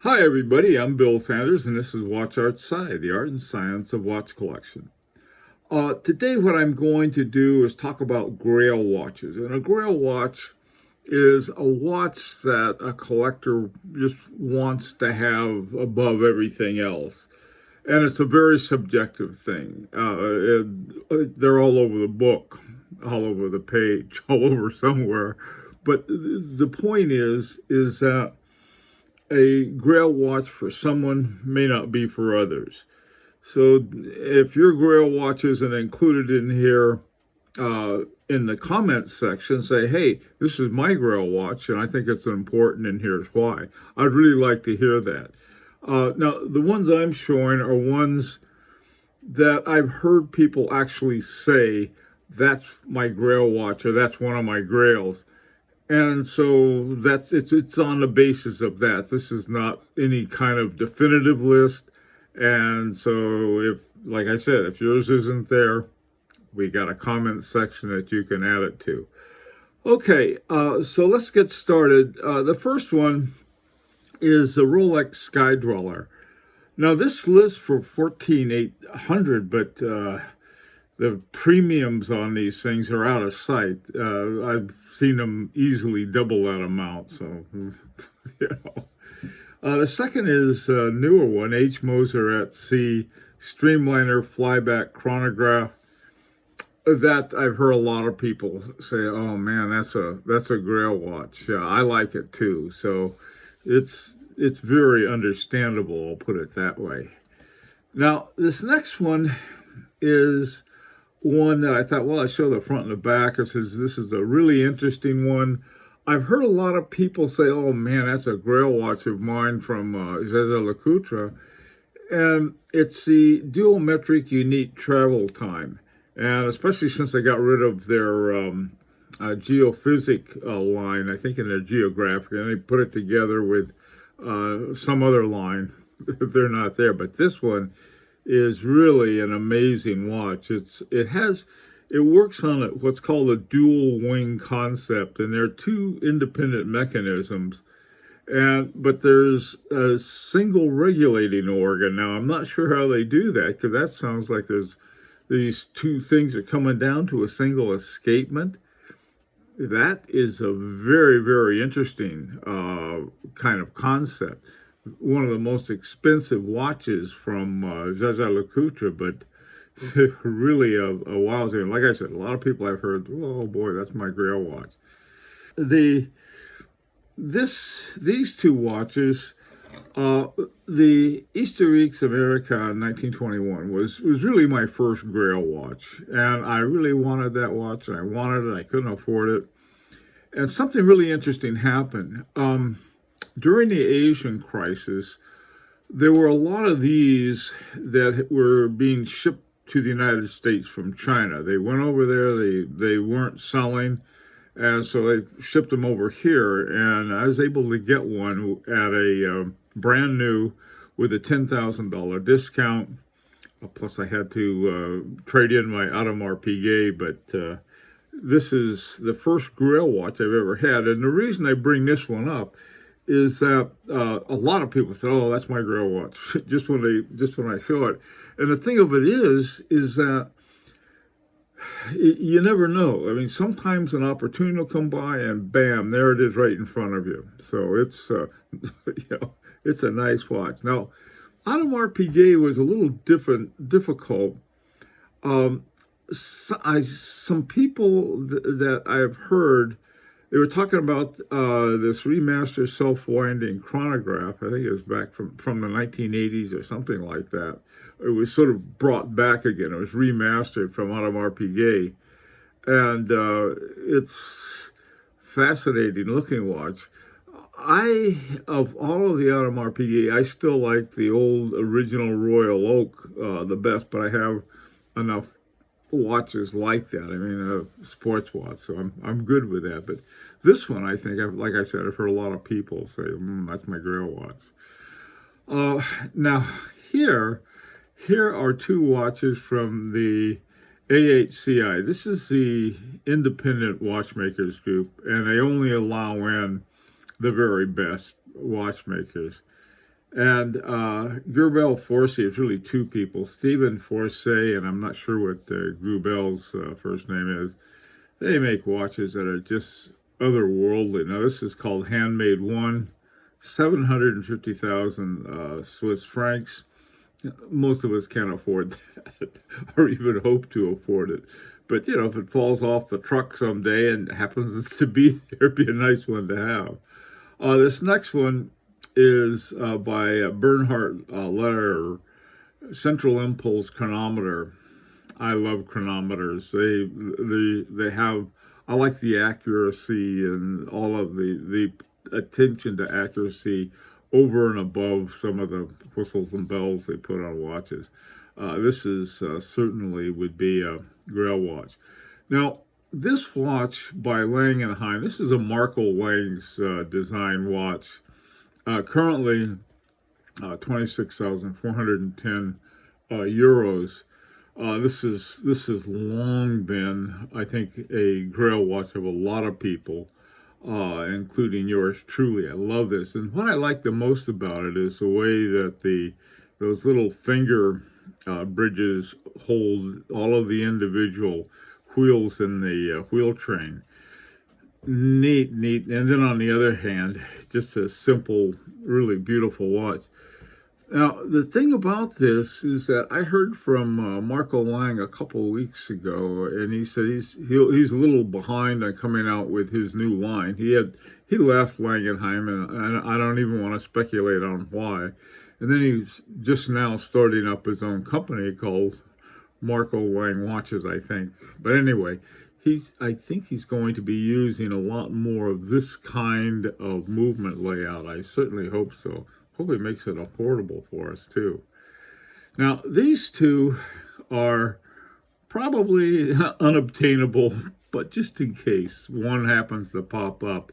Hi, everybody. I'm Bill Sanders, and this is Watch Art Sci, the art and science of watch collection. Today, what I'm going to do is talk about Grail watches. And a Grail watch is a watch that a collector just wants to have above everything else. And it's a very subjective thing. They're all over the book, all over the page, all over somewhere. But the point is that a Grail watch for someone may not be for others. So if your Grail watch isn't included in here, in the comments section, say, hey, this is my Grail watch, and I think it's important, and here's why. I'd really like to hear that. Now, the ones I'm showing are ones that I've heard people actually say, that's my Grail watch, or that's one of my Grails. And so it's on the basis of that. This is not any kind of definitive list. And so if, like I said, if yours isn't there, we got a comment section that you can add it to. Okay, so let's get started. The first one is the Rolex Sky Dweller. Now this lists for 14,800, but the premiums on these things are out of sight. I've seen them easily double that amount. So, you know. The second is a newer one, H. Moser at Sea Streamliner Flyback Chronograph. That I've heard a lot of people say, "Oh man, that's a Grail watch." I like it too. So, it's very understandable. I'll put it that way. Now, this next one is one that I thought, well, I show the front and the back. This is a really interesting one. I've heard a lot of people say, oh man, that's a Grail watch of mine from Jaeger-LeCoultre. And it's the dual-metric unique travel time. And especially since they got rid of their geophysic line, I think in their geographic, and they put it together with some other line. They're not there. But this one is really an amazing watch. It works on what's called a dual wing concept, and there are two independent mechanisms, but there's a single regulating organ. Now I'm not sure how they do that, because that sounds like there's these two things are coming down to a single escapement. That is a very, very interesting kind of concept. One of the most expensive watches from Jaeger-LeCoultre, but really a wowzer. Like I said, a lot of people I've heard, oh boy, that's my Grail watch. These two watches, the Historiques America in 1921 was really my first Grail watch, and I really wanted that watch, and I wanted it. I couldn't afford it, and something really interesting happened. During the Asian crisis, there were a lot of these that were being shipped to the United States from China. They went over there, they weren't selling, and so they shipped them over here, and I was able to get one at a brand new with a $10,000 discount. Plus I had to trade in my Audemars Piguet, but this is the first Grail watch I've ever had. And the reason I bring this one up is that a lot of people said, "Oh, that's my Grail watch," just when I show it. And the thing of it is that you never know. I mean, sometimes an opportunity will come by, and bam, there it is, right in front of you. So it's it's a nice watch. Now, Audemars Piguet was a little difficult. Some people that I've heard, they were talking about this remastered self-winding chronograph. I think it was back from the 1980s or something like that. It was sort of brought back again. It was remastered from Audemars Piguet. And it's fascinating looking watch. Of all of the Audemars Piguet, I still like the old original Royal Oak the best, but I have enough watches like that. I mean, a sports watch, so I'm good with that. But this one, I think, like I said, I've heard a lot of people say, that's my Grail watch. Now, here are two watches from the AHCI. This is the independent watchmakers group, and they only allow in the very best watchmakers. And Grubel Forsey is really two people, Stephen Forsey, and I'm not sure what Grubel's first name is. They make watches that are just otherworldly. Now, this is called Handmade One, 750,000 Swiss francs. Most of us can't afford that or even hope to afford it. But, you know, if it falls off the truck someday and happens to be there, it'd be a nice one to have. This next one is by Bernhard Letter, Central Impulse Chronometer. I love chronometers. They have, I like the accuracy and all of the attention to accuracy over and above some of the whistles and bells they put on watches. This is certainly would be a Grail watch. Now, this watch by Lange and Hein, this is a Marco Lange's design watch. Currently, 26,410 euros. This has long been, I think, a Grail watch of a lot of people, including yours truly. I love this, and what I like the most about it is the way that those little finger bridges hold all of the individual wheels in the wheel train. Neat. And then on the other hand, just a simple, really beautiful watch. Now, the thing about this is that I heard from Marco Lange a couple of weeks ago, and he said he's a little behind on coming out with his new line. He left Langenheim, and I don't even want to speculate on why. And then he's just now starting up his own company called Marco Lange Watches, I think. But anyway, I think he's going to be using a lot more of this kind of movement layout. I certainly hope so. Hopefully makes it affordable for us too. Now, these two are probably unobtainable, but just in case one happens to pop up.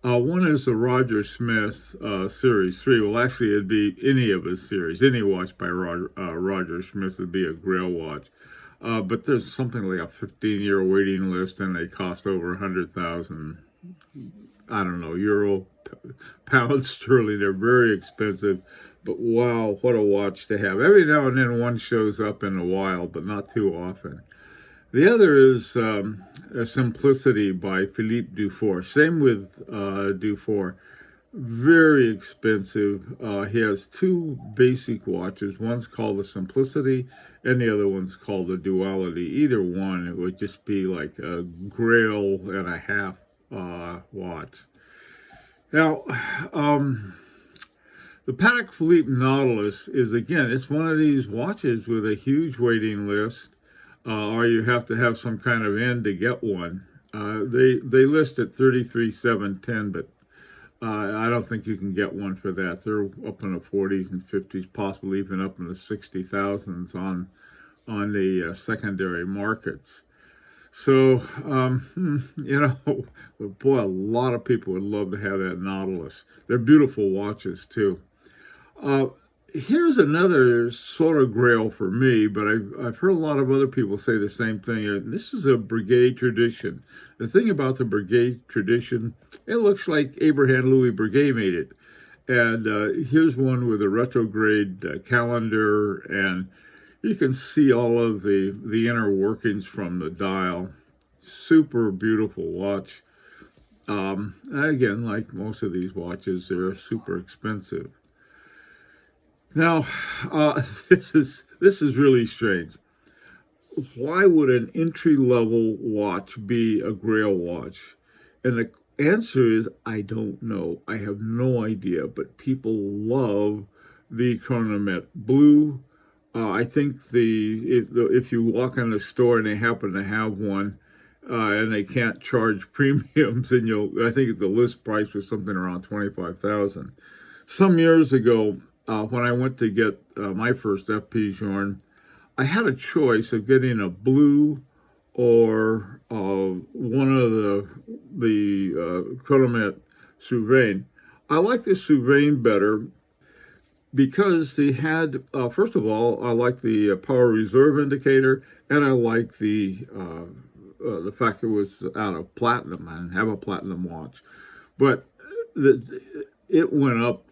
One is the Roger Smith Series 3. Well, actually, it'd be any of his series. Any watch by Roger Smith would be a Grail watch. But there's something like a 15-year waiting list, and they cost over 100,000, I don't know, euro, pounds sterling. They're very expensive, but wow, what a watch to have. Every now and then one shows up in the wild, but not too often. The other is a Simplicity by Philippe Dufour. Same with Dufour. Very expensive. He has two basic watches. One's called the Simplicity, and the other one's called the Duality. Either one, it would just be like a Grail and a half watch. Now, the Patek Philippe Nautilus is, again, it's one of these watches with a huge waiting list, or you have to have some kind of end to get one. They list at 33,710, but I don't think you can get one for that. They're up in the 40s and 50s, possibly even up in the 60,000s on the secondary markets. So, you know, boy, a lot of people would love to have that Nautilus. They're beautiful watches, too. Here's another sort of Grail for me, but I've heard a lot of other people say the same thing. This is a Breguet tradition. The thing about the Breguet tradition, it looks like Abraham Louis Breguet made it. And here's one with a retrograde calendar, and you can see all of the inner workings from the dial. Super beautiful watch. Again, like most of these watches, they're super expensive. Now, this is really strange. Why would an entry-level watch be a Grail watch? And the answer is, I don't know. I have no idea. But people love the Chronomet Blue. I think if you walk in the store and they happen to have one, and they can't charge premiums, and I think the list price was something around 25,000. Some years ago, when I went to get my first FP Journe, I had a choice of getting a blue or one of the Chronomet Souverain. I like the Souverain better because they had, first of all, I like the power reserve indicator, and I like the fact it was out of platinum. I didn't have a platinum watch, but it went up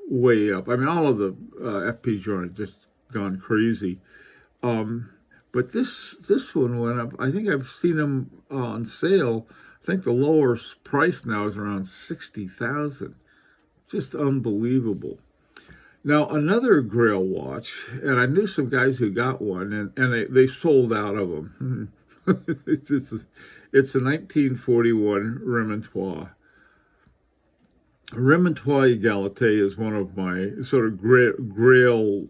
way up. I mean, all of the FP Journe just gone crazy. But this one went up. I think I've seen them on sale. I think the lowest price now is around 60,000. Just unbelievable. Now, another Grail watch, and I knew some guys who got one, and they sold out of them. It's a 1941 Remontois. Remontois Égalité is one of my sort of Grail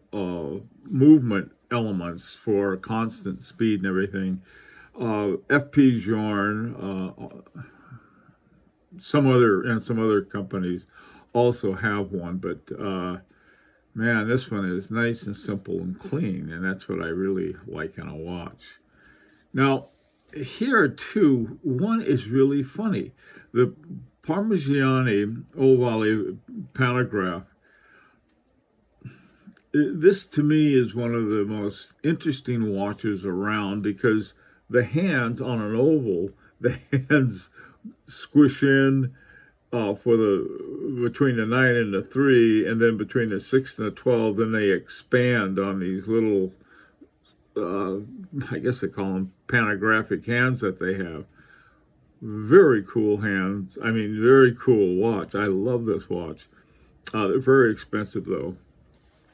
movement elements for constant speed and everything. FP Journe, some other companies also have one, but man, this one is nice and simple and clean, and that's what I really like on a watch. Now, here are two. One is really funny. The Parmigiani Ovale pantograph. This, to me, is one of the most interesting watches around because the hands on an oval, the hands squish in for between the 9 and the 3, and then between the 6 and the 12, then they expand on these little, I guess they call them pantographic hands that they have. Very cool hands. I mean, very cool watch. I love this watch. They're very expensive, though,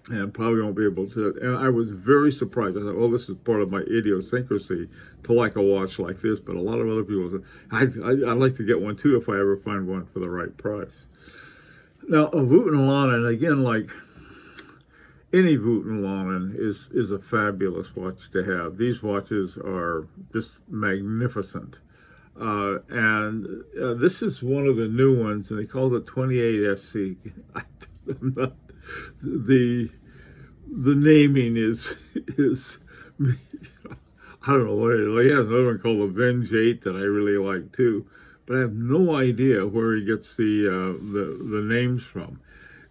and probably won't be able to. And I was very surprised. I thought, well, this is part of my idiosyncrasy to like a watch like this. But a lot of other people said, I'd like to get one, too, if I ever find one for the right price. Now, a Vuitton Lange, again, like any Vuitton Lange, is a fabulous watch to have. These watches are just magnificent. And this is one of the new ones, and he calls it 28SC. I'm not, the naming is I don't know what it is. He has another one called the Venge 8 that I really like too, but I have no idea where he gets the names from.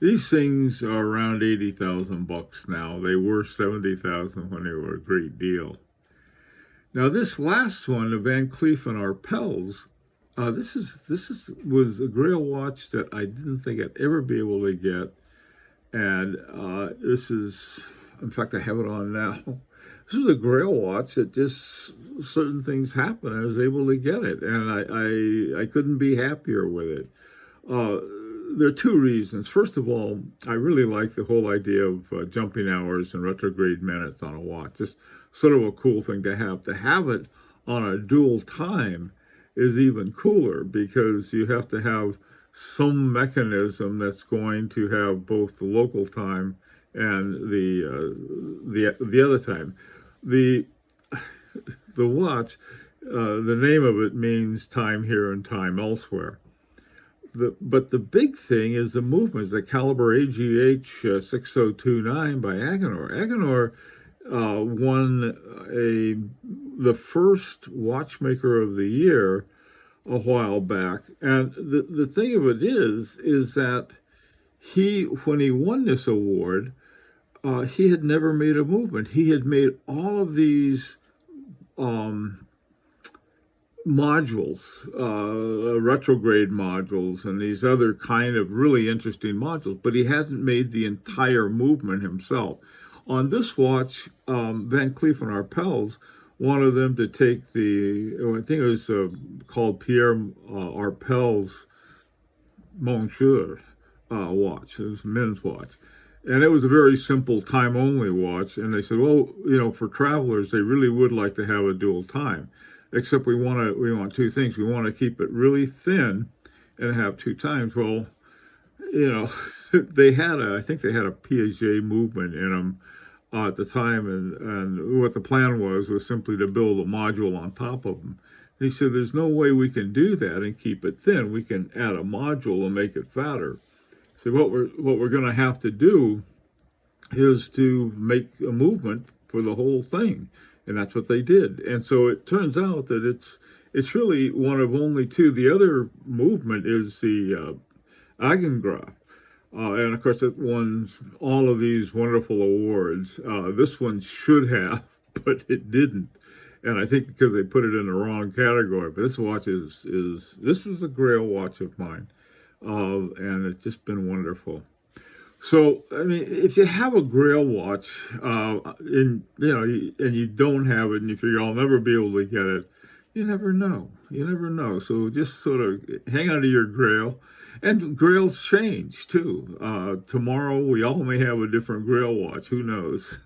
These things are around 80,000 bucks now. They were 70,000 when they were a great deal. Now, this last one, the Van Cleef and Arpels, was a Grail watch that I didn't think I'd ever be able to get, and this is, in fact, I have it on now. This is a Grail watch that just certain things happen. I was able to get it, and I couldn't be happier with it. There are two reasons. First of all, I really like the whole idea of jumping hours and retrograde minutes on a watch. Just sort of a cool thing to have. To have it on a dual time is even cooler because you have to have some mechanism that's going to have both the local time and the other time. The watch, the name of it means time here and time elsewhere. But the big thing is the movements, the caliber AGH 6029 by Audemars. Audemars won the first watchmaker of the year a while back. And the thing of it is that when he won this award, he had never made a movement. He had made all of these modules, retrograde modules, and these other kind of really interesting modules, but he hadn't made the entire movement himself. On this watch, Van Cleef and Arpels wanted them to take I think it was called Pierre Arpels Moser watch. It was a men's watch. And it was a very simple time-only watch. And they said, well, for travelers, they really would like to have a dual time. Except we want two things. We want to keep it really thin and have two times. Well, I think they had a Piaget movement in them at the time, and what the plan was simply to build a module on top of them. And he said, there's no way we can do that and keep it thin. We can add a module and make it fatter. So what we're going to have to do is to make a movement for the whole thing. And that's what they did. And so it turns out that it's really one of only two. The other movement is the Eigengraph. And of course, it won all of these wonderful awards. This one should have, but it didn't. And I think because they put it in the wrong category. But this watch this was a Grail watch of mine. And it's just been wonderful. So, I mean, if you have a Grail watch, and you don't have it, and you figure I'll never be able to get it, you never know. You never know. So just sort of hang on to your Grail, and Grails change too. Tomorrow we all may have a different Grail watch. Who knows?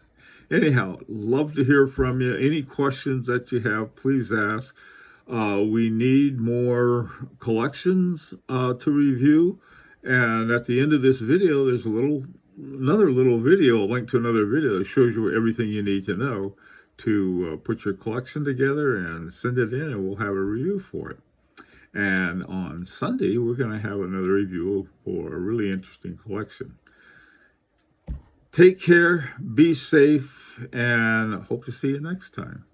Anyhow, love to hear from you. Any questions that you have, please ask. We need more collections to review. And at the end of this video, there's another little video, a link to another video that shows you everything you need to know to put your collection together and send it in, and we'll have a review for it. And on Sunday, we're going to have another review for a really interesting collection. Take care, be safe, and hope to see you next time.